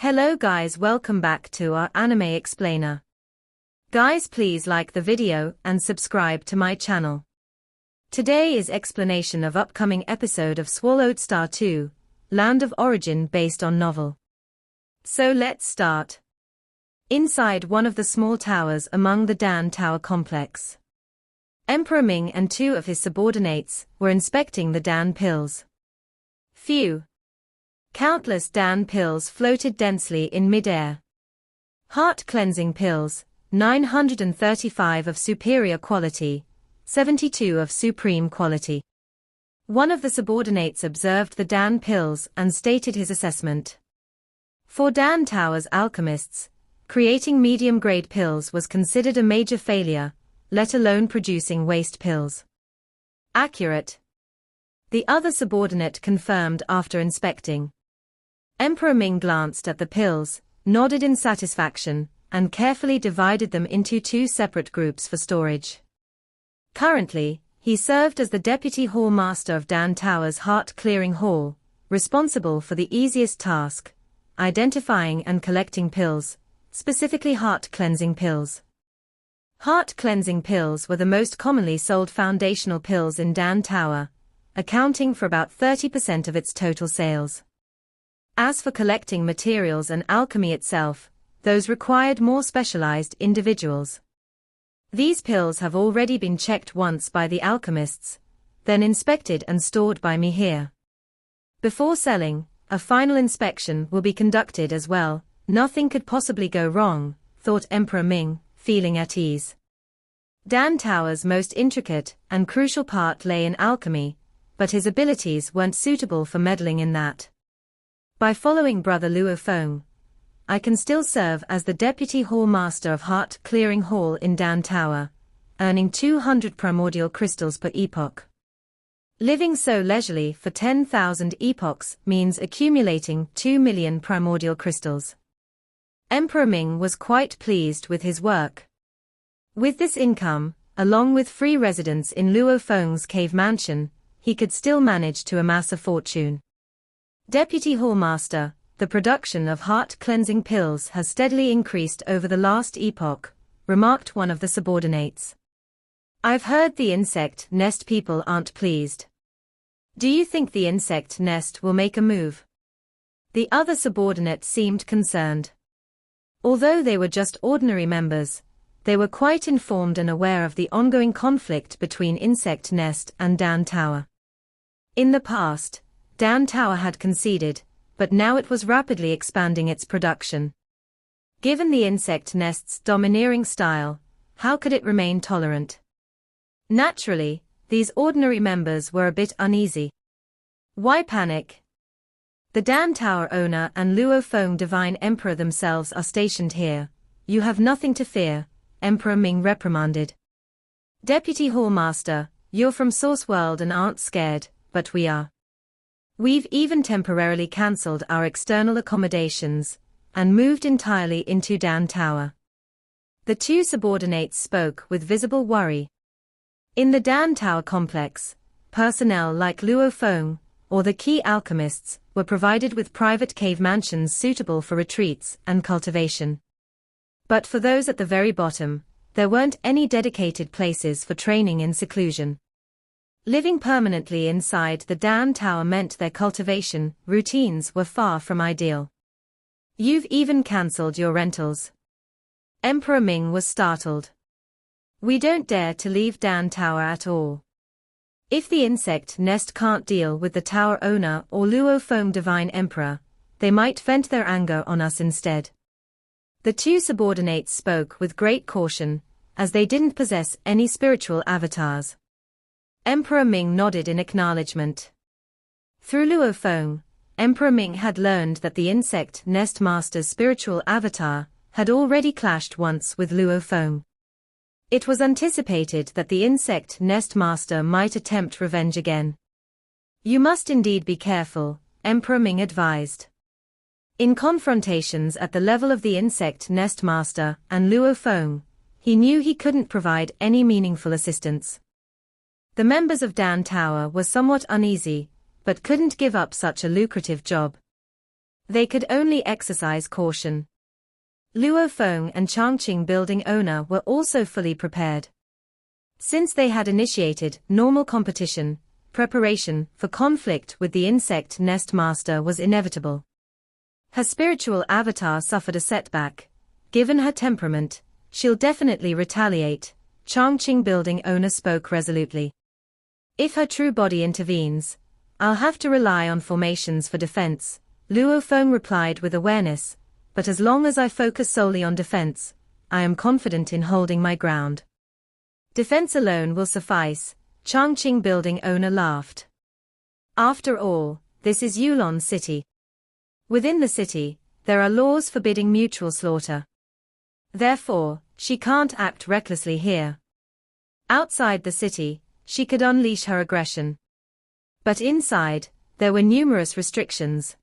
Hello guys, welcome back to our anime explainer. Guys, please like the video and subscribe to my channel. Today is explanation of upcoming episode of Swallowed Star 2, Land of Origin based on novel. So let's start. Inside one of the small towers among the Dan Tower complex, Emperor Ming and two of his subordinates were inspecting the Dan pills. Countless Dan pills floated densely in mid-air. Heart-cleansing pills, 935 of superior quality, 72 of supreme quality. One of the subordinates observed the Dan pills and stated his assessment. For Dan Tower's alchemists, creating medium-grade pills was considered a major failure, let alone producing waste pills. Accurate. The other subordinate confirmed after inspecting. Emperor Ming glanced at the pills, nodded in satisfaction, and carefully divided them into two separate groups for storage. Currently, he served as the deputy hall master of Dan Tower's heart-clearing hall, responsible for the easiest task, identifying and collecting pills, specifically heart-cleansing pills. Heart-cleansing pills were the most commonly sold foundational pills in Dan Tower, accounting for about 30% of its total sales. As for collecting materials and alchemy itself, those required more specialized individuals. These pills have already been checked once by the alchemists, then inspected and stored by me here. Before selling, a final inspection will be conducted as well. Nothing could possibly go wrong, thought Emperor Ming, feeling at ease. Dan Tower's most intricate and crucial part lay in alchemy, but his abilities weren't suitable for meddling in that. By following Brother Luo Feng, I can still serve as the Deputy Hall Master of Heart Clearing Hall in Dan Tower, earning 200 primordial crystals per epoch. Living so leisurely for 10,000 epochs means accumulating 2 million primordial crystals. Emperor Ming was quite pleased with his work. With this income, along with free residence in Luo Feng's cave mansion, he could still manage to amass a fortune. Deputy Hallmaster, the production of heart-cleansing pills has steadily increased over the last epoch, remarked one of the subordinates. I've heard the insect nest people aren't pleased. Do you think the insect nest will make a move? The other subordinate seemed concerned. Although they were just ordinary members, they were quite informed and aware of the ongoing conflict between Insect Nest and Dan Tower. In the past, Dan Tower had conceded, but now it was rapidly expanding its production. Given the insect nest's domineering style, how could it remain tolerant? Naturally, these ordinary members were a bit uneasy. Why panic? The Dan Tower owner and Luo Feng Divine Emperor themselves are stationed here. You have nothing to fear, Emperor Ming reprimanded. Deputy Hallmaster, you're from Source World and aren't scared, but we are. We've even temporarily cancelled our external accommodations and moved entirely into Dan Tower. The two subordinates spoke with visible worry. In the Dan Tower complex, personnel like Luo Feng, or the key alchemists, were provided with private cave mansions suitable for retreats and cultivation. But for those at the very bottom, there weren't any dedicated places for training in seclusion. Living permanently inside the Dan Tower meant their cultivation routines were far from ideal. You've even cancelled your rentals. Emperor Ming was startled. We don't dare to leave Dan Tower at all. If the insect nest can't deal with the tower owner or Luo Feng Divine Emperor, they might vent their anger on us instead. The two subordinates spoke with great caution, as they didn't possess any spiritual avatars. Emperor Ming nodded in acknowledgement. Through Luo Feng, Emperor Ming had learned that the insect nest master's spiritual avatar had already clashed once with Luo Feng. It was anticipated that the insect nest master might attempt revenge again. You must indeed be careful, Emperor Ming advised. In confrontations at the level of the insect nest master and Luo Feng, he knew he couldn't provide any meaningful assistance. The members of Dan Tower were somewhat uneasy, but couldn't give up such a lucrative job. They could only exercise caution. Luo Feng and Changqing building owner were also fully prepared. Since they had initiated normal competition, preparation for conflict with the insect nest master was inevitable. Her spiritual avatar suffered a setback. Given her temperament, she'll definitely retaliate, Changqing building owner spoke resolutely. If her true body intervenes, I'll have to rely on formations for defense, Luo Feng replied with awareness, but as long as I focus solely on defense, I am confident in holding my ground. Defense alone will suffice, Changqing building owner laughed. After all, this is Yulon City. Within the city, there are laws forbidding mutual slaughter. Therefore, she can't act recklessly here. Outside the city, she could unleash her aggression. But inside, there were numerous restrictions.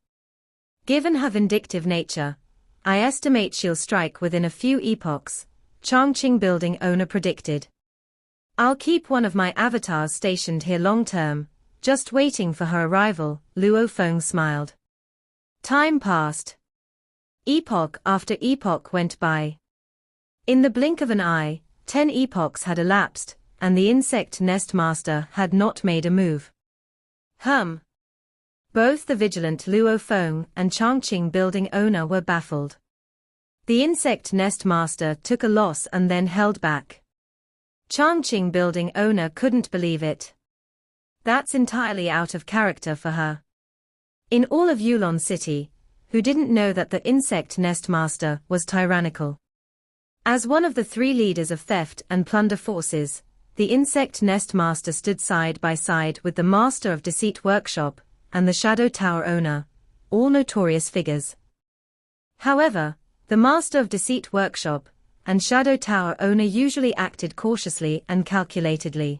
Given her vindictive nature, I estimate she'll strike within a few epochs, Changqing building owner predicted. I'll keep one of my avatars stationed here long-term, just waiting for her arrival, Luo Feng smiled. Time passed. Epoch after epoch went by. In the blink of an eye, 10 epochs had elapsed, and the insect nest master had not made a move. Both the vigilant Luo Feng and Changqing building owner were baffled. The insect nest master took a loss and then held back. Changqing building owner couldn't believe it. That's entirely out of character for her. In all of Yulon City, who didn't know that the insect nest master was tyrannical? As one of the 3 leaders of theft and plunder forces, the insect nest master stood side by side with the master of deceit workshop and the shadow tower owner, all notorious figures. However, the master of deceit workshop and shadow tower owner usually acted cautiously and calculatedly.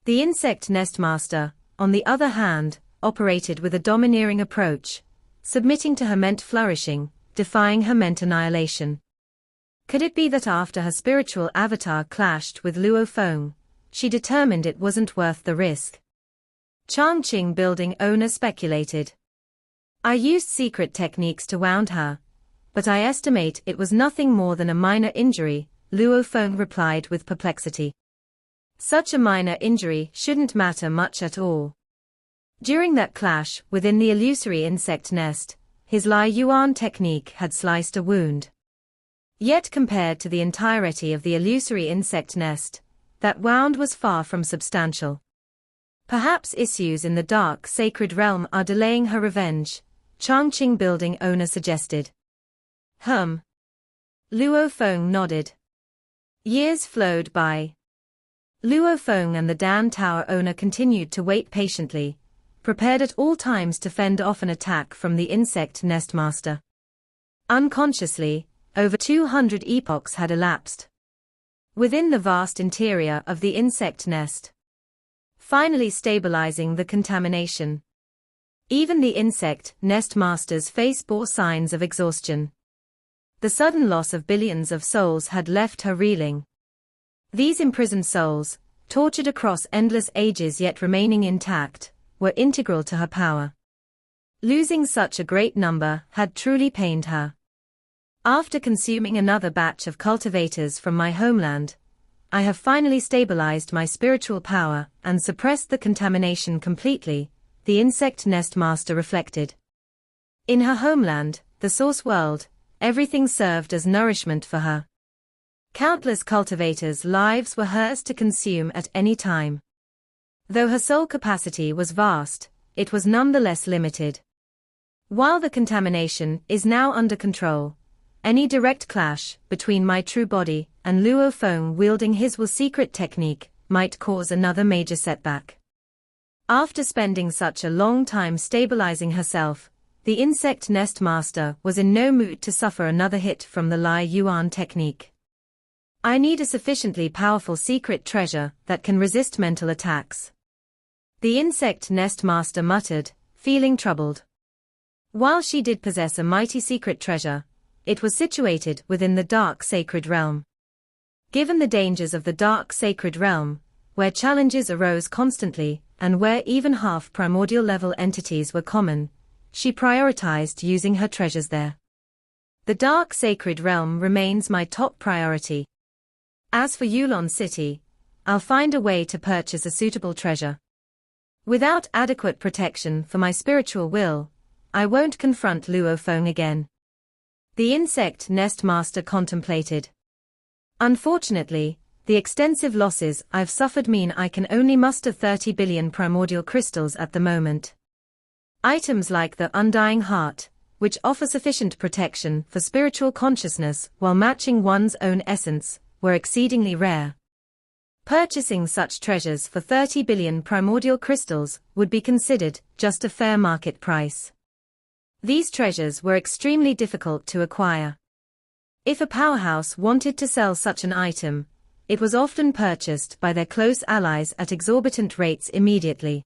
The insect nest master, on the other hand, operated with a domineering approach, submitting to her meant flourishing, defying her meant annihilation. Could it be that after her spiritual avatar clashed with Luo Feng, she determined it wasn't worth the risk? Changqing building owner speculated. I used secret techniques to wound her, but I estimate it was nothing more than a minor injury, Luo Feng replied with perplexity. Such a minor injury shouldn't matter much at all. During that clash within the illusory insect nest, his Lai Yuan technique had sliced a wound. Yet compared to the entirety of the illusory insect nest, that wound was far from substantial. Perhaps issues in the dark sacred realm are delaying her revenge, Changqing building owner suggested. Luo Feng nodded. Years flowed by. Luo Feng and the Dan Tower owner continued to wait patiently, prepared at all times to fend off an attack from the insect nest master. Unconsciously, over 200 epochs had elapsed. Within the vast interior of the insect nest, finally stabilizing the contamination. Even the insect nest master's face bore signs of exhaustion. The sudden loss of billions of souls had left her reeling. These imprisoned souls, tortured across endless ages yet remaining intact, were integral to her power. Losing such a great number had truly pained her. After consuming another batch of cultivators from my homeland, I have finally stabilized my spiritual power and suppressed the contamination completely, the insect nest master reflected. In her homeland, the source world, everything served as nourishment for her. Countless cultivators' lives were hers to consume at any time. Though her soul capacity was vast, it was nonetheless limited. While the contamination is now under control, any direct clash between my true body and Luo Feng wielding his will secret technique might cause another major setback. After spending such a long time stabilizing herself, the insect nest master was in no mood to suffer another hit from the Lai Yuan technique. I need a sufficiently powerful secret treasure that can resist mental attacks. The insect nest master muttered, feeling troubled. While she did possess a mighty secret treasure, it was situated within the dark sacred realm. Given the dangers of the dark sacred realm, where challenges arose constantly, and where even half primordial level entities were common, she prioritized using her treasures there. The dark sacred realm remains my top priority. As for Yulon City, I'll find a way to purchase a suitable treasure. Without adequate protection for my spiritual will, I won't confront Luo Feng again. The insect nest master contemplated. Unfortunately, the extensive losses I've suffered mean I can only muster 30 billion primordial crystals at the moment. Items like the Undying Heart, which offer sufficient protection for spiritual consciousness while matching one's own essence, were exceedingly rare. Purchasing such treasures for 30 billion primordial crystals would be considered just a fair market price. These treasures were extremely difficult to acquire. If a powerhouse wanted to sell such an item, it was often purchased by their close allies at exorbitant rates immediately.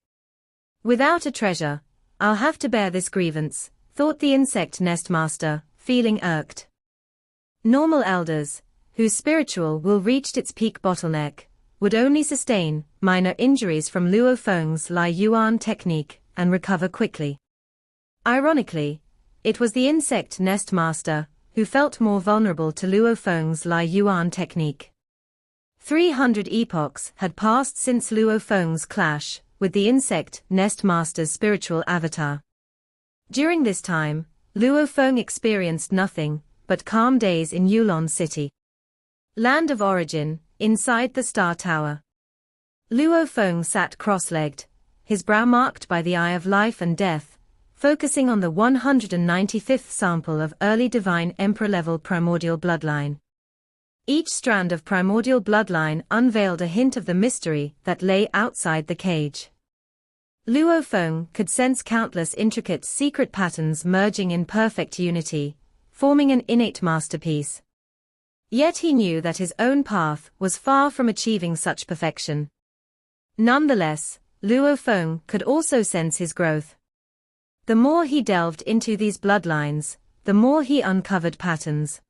Without a treasure, I'll have to bear this grievance, thought the insect nest master, feeling irked. Normal elders, whose spiritual will reached its peak bottleneck, would only sustain minor injuries from Luo Feng's Lai Yuan technique and recover quickly. Ironically, it was the insect nest master who felt more vulnerable to Luo Feng's Lai Yuan technique. 300 epochs had passed since Luo Feng's clash with the insect nest master's spiritual avatar. During this time, Luo Feng experienced nothing but calm days in Yulon City. Land of origin, inside the Star Tower. Luo Feng sat cross-legged, his brow marked by the eye of life and death, focusing on the 195th sample of early Divine Emperor-level primordial bloodline. Each strand of primordial bloodline unveiled a hint of the mystery that lay outside the cage. Luo Feng could sense countless intricate secret patterns merging in perfect unity, forming an innate masterpiece. Yet he knew that his own path was far from achieving such perfection. Nonetheless, Luo Feng could also sense his growth. The more he delved into these bloodlines, the more he uncovered patterns.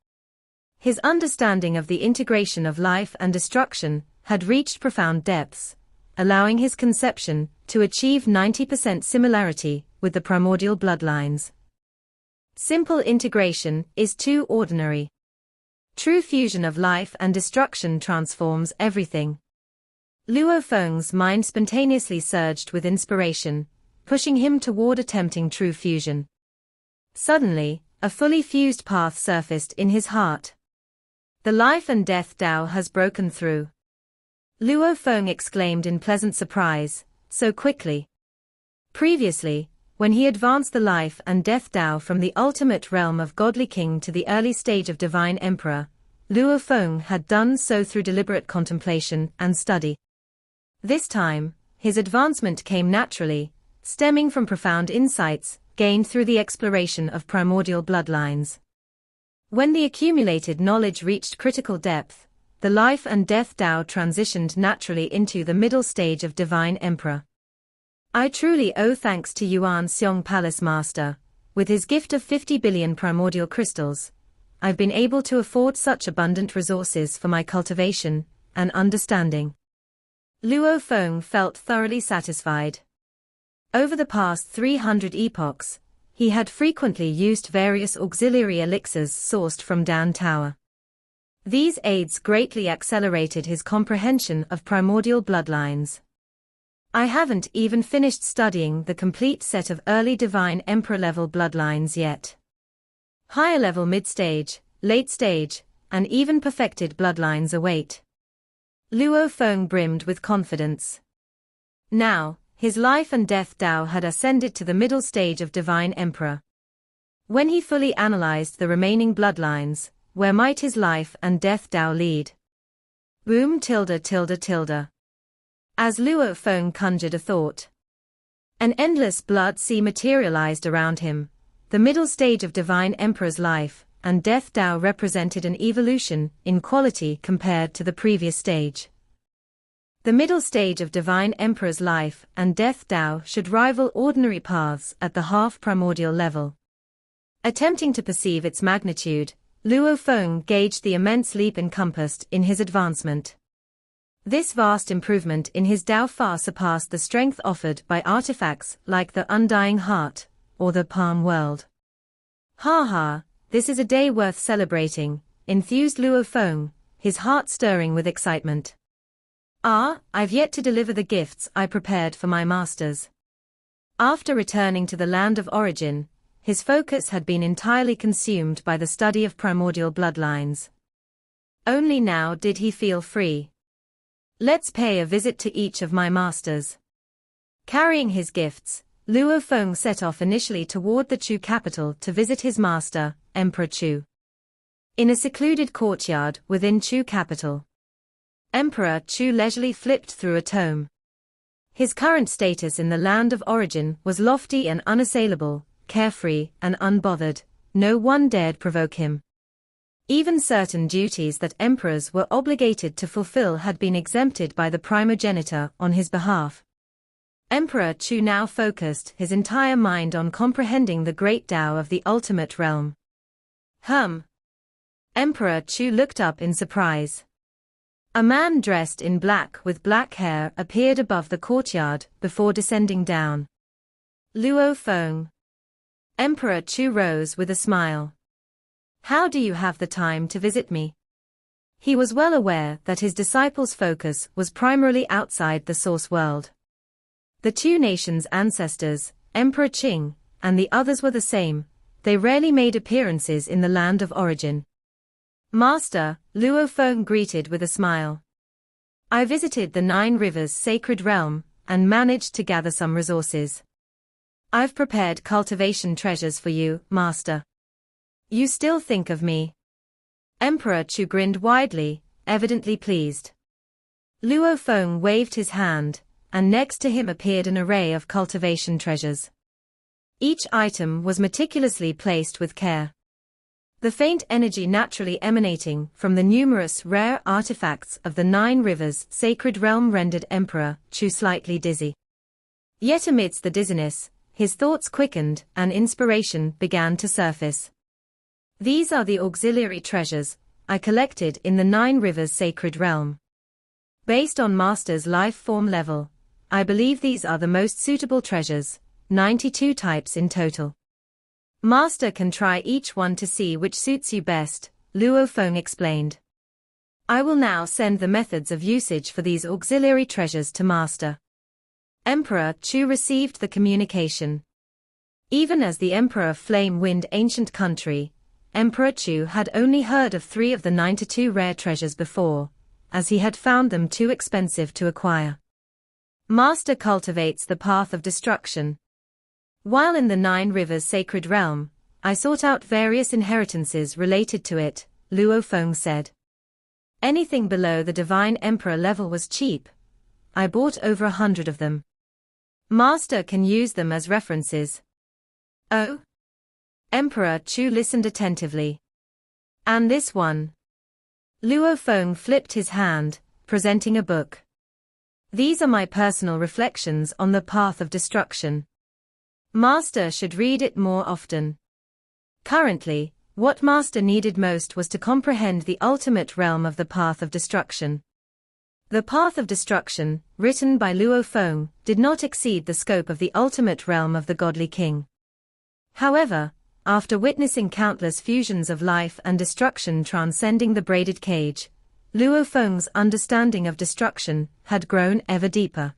His understanding of the integration of life and destruction had reached profound depths, allowing his conception to achieve 90% similarity with the primordial bloodlines. Simple integration is too ordinary. True fusion of life and destruction transforms everything. Luo Feng's mind spontaneously surged with inspiration, pushing him toward attempting true fusion. Suddenly, a fully fused path surfaced in his heart. The life and death Tao has broken through. Luo Feng exclaimed in pleasant surprise, so quickly. Previously, when he advanced the life and death Tao from the ultimate realm of Godly King to the early stage of Divine Emperor, Luo Feng had done so through deliberate contemplation and study. This time, his advancement came naturally, stemming from profound insights gained through the exploration of primordial bloodlines. When the accumulated knowledge reached critical depth, the life and death Tao transitioned naturally into the middle stage of Divine Emperor. I truly owe thanks to Yuan Xiong Palace Master. With his gift of 50 billion primordial crystals, I've been able to afford such abundant resources for my cultivation and understanding. Luo Feng felt thoroughly satisfied. Over the past 300 epochs, he had frequently used various auxiliary elixirs sourced from Dan Tower. These aids greatly accelerated his comprehension of primordial bloodlines. I haven't even finished studying the complete set of early Divine Emperor-level bloodlines yet. Higher-level mid-stage, late-stage, and even perfected bloodlines await. Luo Feng brimmed with confidence. Now, his life and death Tao had ascended to the middle stage of Divine Emperor. When he fully analyzed the remaining bloodlines, where might his life and death Tao lead? Boom tilde tilde tilde. As Luo Feng conjured a thought, an endless blood sea materialized around him. The middle stage of Divine Emperor's life and death Tao represented an evolution in quality compared to the previous stage. The middle stage of Divine Emperor's life and death Tao should rival ordinary paths at the half-primordial level. Attempting to perceive its magnitude, Luo Feng gauged the immense leap encompassed in his advancement. This vast improvement in his Tao far surpassed the strength offered by artifacts like the Undying Heart, or the palm world. Ha ha, this is a day worth celebrating, enthused Luo Feng, his heart stirring with excitement. I've yet to deliver the gifts I prepared for my masters. After returning to the land of origin, his focus had been entirely consumed by the study of primordial bloodlines. Only now did he feel free. Let's pay a visit to each of my masters. Carrying his gifts, Luo Feng set off initially toward the Chu capital to visit his master, Emperor Chu. In a secluded courtyard within Chu capital, Emperor Chu leisurely flipped through a tome. His current status in the land of origin was lofty and unassailable, carefree and unbothered. No one dared provoke him. Even certain duties that emperors were obligated to fulfill had been exempted by the primogenitor on his behalf. Emperor Chu now focused his entire mind on comprehending the great Tao of the ultimate realm. Emperor Chu looked up in surprise. A man dressed in black with black hair appeared above the courtyard before descending down. Luo Feng. Emperor Chu rose with a smile. How do you have the time to visit me? He was well aware that his disciples' focus was primarily outside the source world. The Chu nation's ancestors, Emperor Qing, and the others were the same. They rarely made appearances in the land of origin. Master, Luo Feng greeted with a smile. I visited the 9 Rivers sacred realm, and managed to gather some resources. I've prepared cultivation treasures for you, Master. You still think of me? Emperor Chu grinned widely, evidently pleased. Luo Feng waved his hand, and next to him appeared an array of cultivation treasures. Each item was meticulously placed with care. The faint energy naturally emanating from the numerous rare artifacts of the 9 Rivers sacred realm rendered Emperor Chu slightly dizzy. Yet amidst the dizziness, his thoughts quickened and inspiration began to surface. These are the auxiliary treasures I collected in the 9 Rivers sacred realm. Based on Master's life form level, I believe these are the most suitable treasures, 92 types in total. Master can try each one to see which suits you best, Luo Feng explained. I will now send the methods of usage for these auxiliary treasures to Master. Emperor Chu received the communication. Even as the Emperor of Flame Wind ancient country, Emperor Chu had only heard of 3 of the 92 rare treasures before, as he had found them too expensive to acquire. Master cultivates the path of destruction. While in the 9 Rivers sacred realm, I sought out various inheritances related to it, Luo Feng said. Anything below the Divine Emperor level was cheap. I bought over 100 of them. Master can use them as references. Oh? Emperor Chu listened attentively. And this one? Luo Feng flipped his hand, presenting a book. These are my personal reflections on the path of destruction. Master should read it more often. Currently, what Master needed most was to comprehend the ultimate realm of the path of destruction. The path of destruction, written by Luo Feng, did not exceed the scope of the ultimate realm of the godly king. However, after witnessing countless fusions of life and destruction transcending the braided cage, Luo Feng's understanding of destruction had grown ever deeper.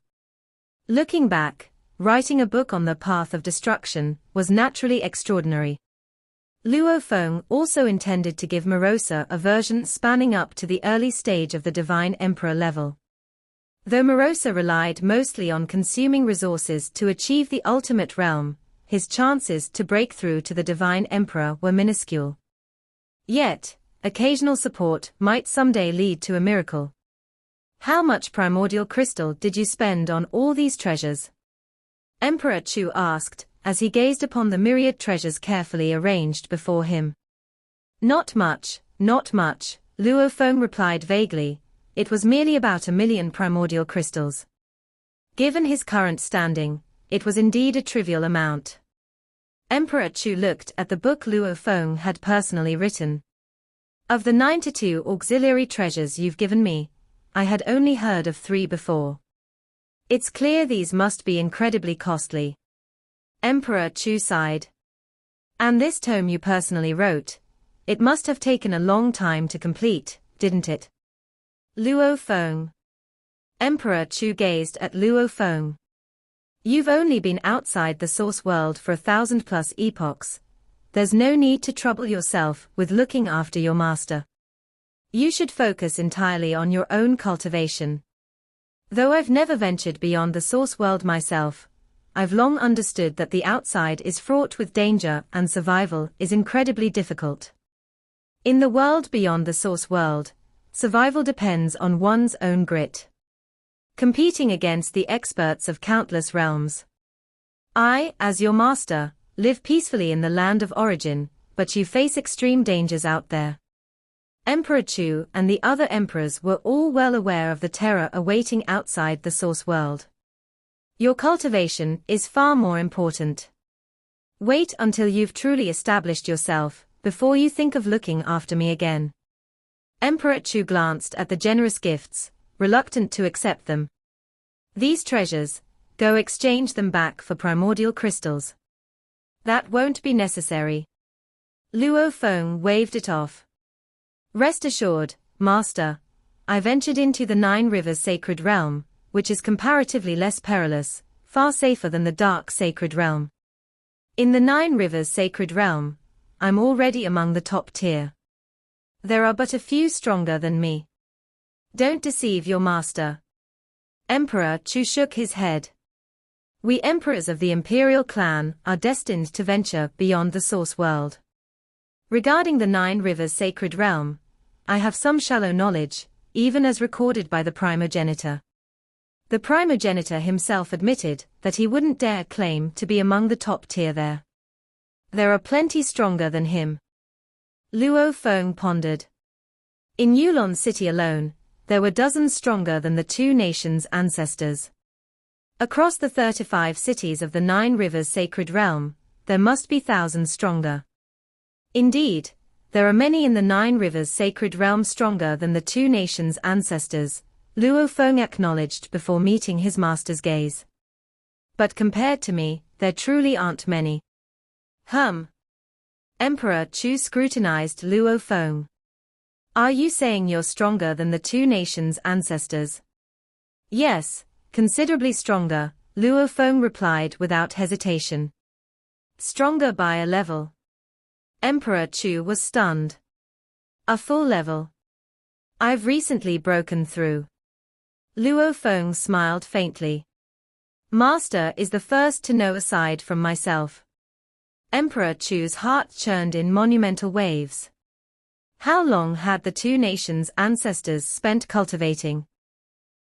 Looking back, writing a book on the path of destruction was naturally extraordinary. Luo Feng also intended to give Morosa a version spanning up to the early stage of the Divine Emperor level. Though Morosa relied mostly on consuming resources to achieve the ultimate realm, his chances to break through to the Divine Emperor were minuscule. Yet, occasional support might someday lead to a miracle. How much primordial crystal did you spend on all these treasures? Emperor Chu asked, as he gazed upon the myriad treasures carefully arranged before him. Not much, Luo Feng replied vaguely. It was merely about 1,000,000 primordial crystals. Given his current standing, it was indeed a trivial amount. Emperor Chu looked at the book Luo Feng had personally written. Of the 92 auxiliary treasures you've given me, I had only heard of 3 before. It's clear these must be incredibly costly. Emperor Chu sighed. And this tome you personally wrote. It must have taken a long time to complete, didn't it? Luo Feng. Emperor Chu gazed at Luo Feng. You've only been outside the source world for 1,000+ epochs. There's no need to trouble yourself with looking after your master. You should focus entirely on your own cultivation. Though I've never ventured beyond the source world myself, I've long understood that the outside is fraught with danger and survival is incredibly difficult. In the world beyond the source world, survival depends on one's own grit. Competing against the experts of countless realms. I, as your master, live peacefully in the land of origin, but you face extreme dangers out there. Emperor Chu and the other emperors were all well aware of the terror awaiting outside the source world. Your cultivation is far more important. Wait until you've truly established yourself, before you think of looking after me again. Emperor Chu glanced at the generous gifts, reluctant to accept them. These treasures, go exchange them back for primordial crystals. That won't be necessary. Luo Feng waved it off. Rest assured, Master, I ventured into the Nine Rivers Sacred Realm, which is comparatively less perilous, far safer than the Dark Sacred Realm. In the Nine Rivers Sacred Realm, I'm already among the top tier. There are but a few stronger than me. Don't deceive your master. Emperor Chu shook his head. We emperors of the imperial clan are destined to venture beyond the source world. Regarding the Nine Rivers Sacred Realm, I have some shallow knowledge, even as recorded by the primogenitor. The primogenitor himself admitted that he wouldn't dare claim to be among the top tier there. There are plenty stronger than him. Luo Feng pondered. In Yulon City alone, there were dozens stronger than the two nations' ancestors. Across the 35 cities of the Nine Rivers Sacred Realm, there must be thousands stronger. Indeed, there are many in the Nine Rivers Sacred Realm stronger than the two nations' ancestors, Luo Feng acknowledged before meeting his master's gaze. But compared to me, there truly aren't many. Emperor Chu scrutinized Luo Feng. Are you saying you're stronger than the two nations' ancestors? Yes, considerably stronger, Luo Feng replied without hesitation. Stronger by a level. Emperor Chu was stunned. A full level. I've recently broken through. Luo Feng smiled faintly. Master is the first to know aside from myself. Emperor Chu's heart churned in monumental waves. How long had the two nations' ancestors spent cultivating?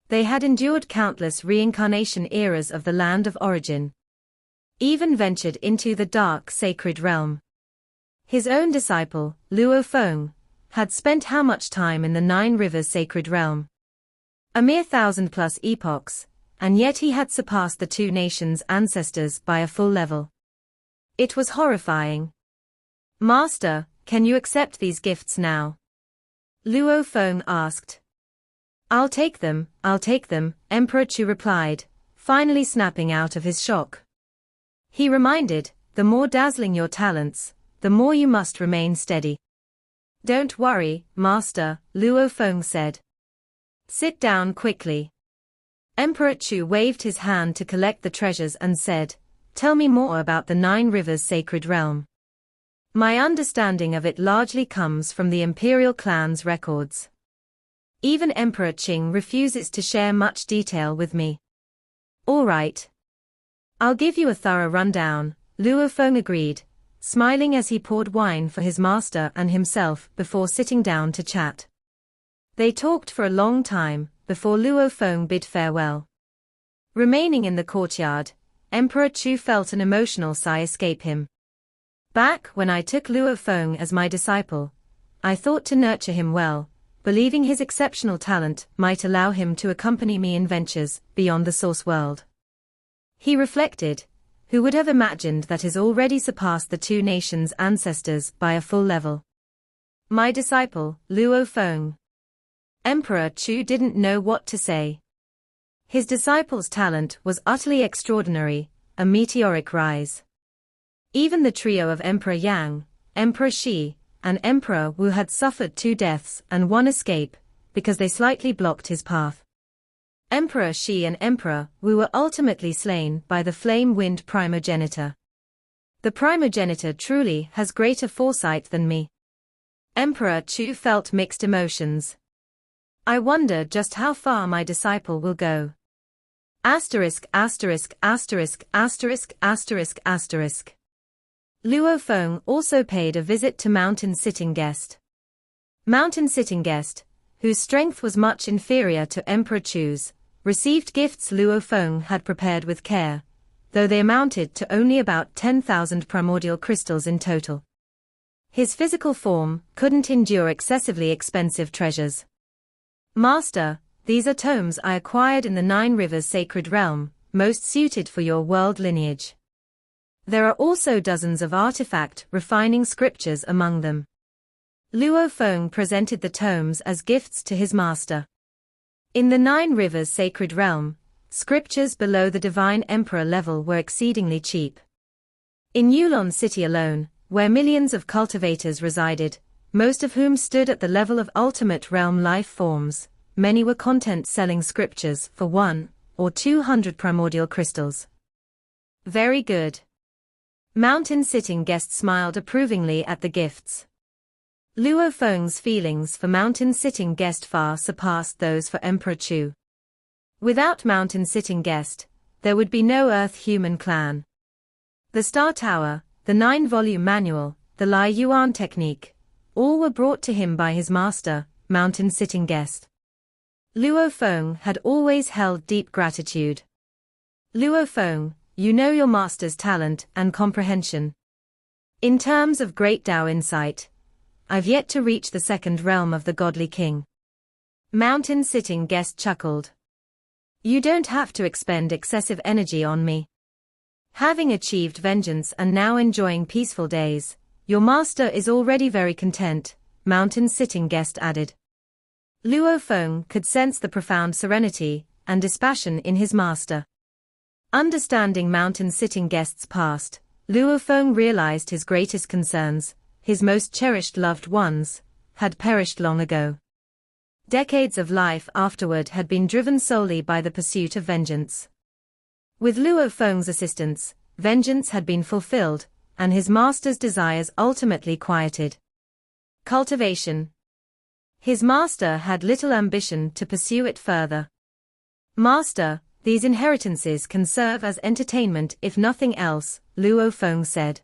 They had endured countless reincarnation eras of the land of origin. Even ventured into the dark sacred realm. His own disciple, Luo Feng, had spent how much time in the Nine Rivers Sacred Realm? A mere 1,000+ epochs, and yet he had surpassed the two nations' ancestors by a full level. It was horrifying. Master, can you accept these gifts now? Luo Feng asked. I'll take them, Emperor Chu replied, finally snapping out of his shock. He reminded, the more dazzling your talents, the more you must remain steady. Don't worry, Master, Luo Feng said. Sit down quickly. Emperor Chu waved his hand to collect the treasures and said, tell me more about the Nine Rivers Sacred Realm. My understanding of it largely comes from the imperial clan's records. Even Emperor Qing refuses to share much detail with me. All right. I'll give you a thorough rundown, Luo Feng agreed, smiling as he poured wine for his master and himself before sitting down to chat. They talked for a long time, before Luo Feng bid farewell. Remaining in the courtyard, Emperor Chu felt an emotional sigh escape him. Back when I took Luo Feng as my disciple, I thought to nurture him well, believing his exceptional talent might allow him to accompany me in ventures beyond the source world. He reflected, who would have imagined that has already surpassed the two nations' ancestors by a full level. My disciple, Luo Feng. Emperor Chu didn't know what to say. His disciple's talent was utterly extraordinary, a meteoric rise. Even the trio of Emperor Yang, Emperor Shi, and Emperor Wu had suffered 2 deaths and 1 escape, because they slightly blocked his path. Emperor Shi and Emperor Wu were ultimately slain by the flame-wind primogenitor. The primogenitor truly has greater foresight than me. Emperor Chu felt mixed emotions. I wonder just how far my disciple will go. Asterisk asterisk asterisk asterisk asterisk asterisk. Luo Feng also paid a visit to Mountain Sitting Guest. Mountain Sitting Guest, whose strength was much inferior to Emperor Chu's, received gifts Luo Feng had prepared with care, though they amounted to only about 10,000 primordial crystals in total. His physical form couldn't endure excessively expensive treasures. Master, these are tomes I acquired in the 9 Rivers Sacred Realm, most suited for your world lineage. There are also dozens of artifact refining scriptures among them. Luo Feng presented the tomes as gifts to his master. In the 9 Rivers Sacred Realm, scriptures below the Divine Emperor level were exceedingly cheap. In Yulon City alone, where millions of cultivators resided, most of whom stood at the level of ultimate realm life forms, many were content selling scriptures for 1 or 200 primordial crystals. Very good. Mountain Sitting Guest smiled approvingly at the gifts. Luo Feng's feelings for Mountain Sitting Guest far surpassed those for Emperor Chu. Without Mountain Sitting Guest, there would be no Earth-Human clan. The Star Tower, the 9-volume manual, the Lai Yuan technique, all were brought to him by his master, Mountain Sitting Guest. Luo Feng had always held deep gratitude. Luo Feng, you know your master's talent and comprehension. In terms of great Tao insight, I've yet to reach the 2nd realm of the Godly King. Mountain Sitting Guest chuckled. You don't have to expend excessive energy on me. Having achieved vengeance and now enjoying peaceful days, your master is already very content, Mountain Sitting Guest added. Luo Feng could sense the profound serenity and dispassion in his master. Understanding Mountain Sitting Guest's past, Luo Feng realized his greatest concerns, his most cherished loved ones, had perished long ago. Decades of life afterward had been driven solely by the pursuit of vengeance. With Luo Feng's assistance, vengeance had been fulfilled, and his master's desires ultimately quieted. Cultivation. His master had little ambition to pursue it further. Master, these inheritances can serve as entertainment if nothing else, Luo Feng said.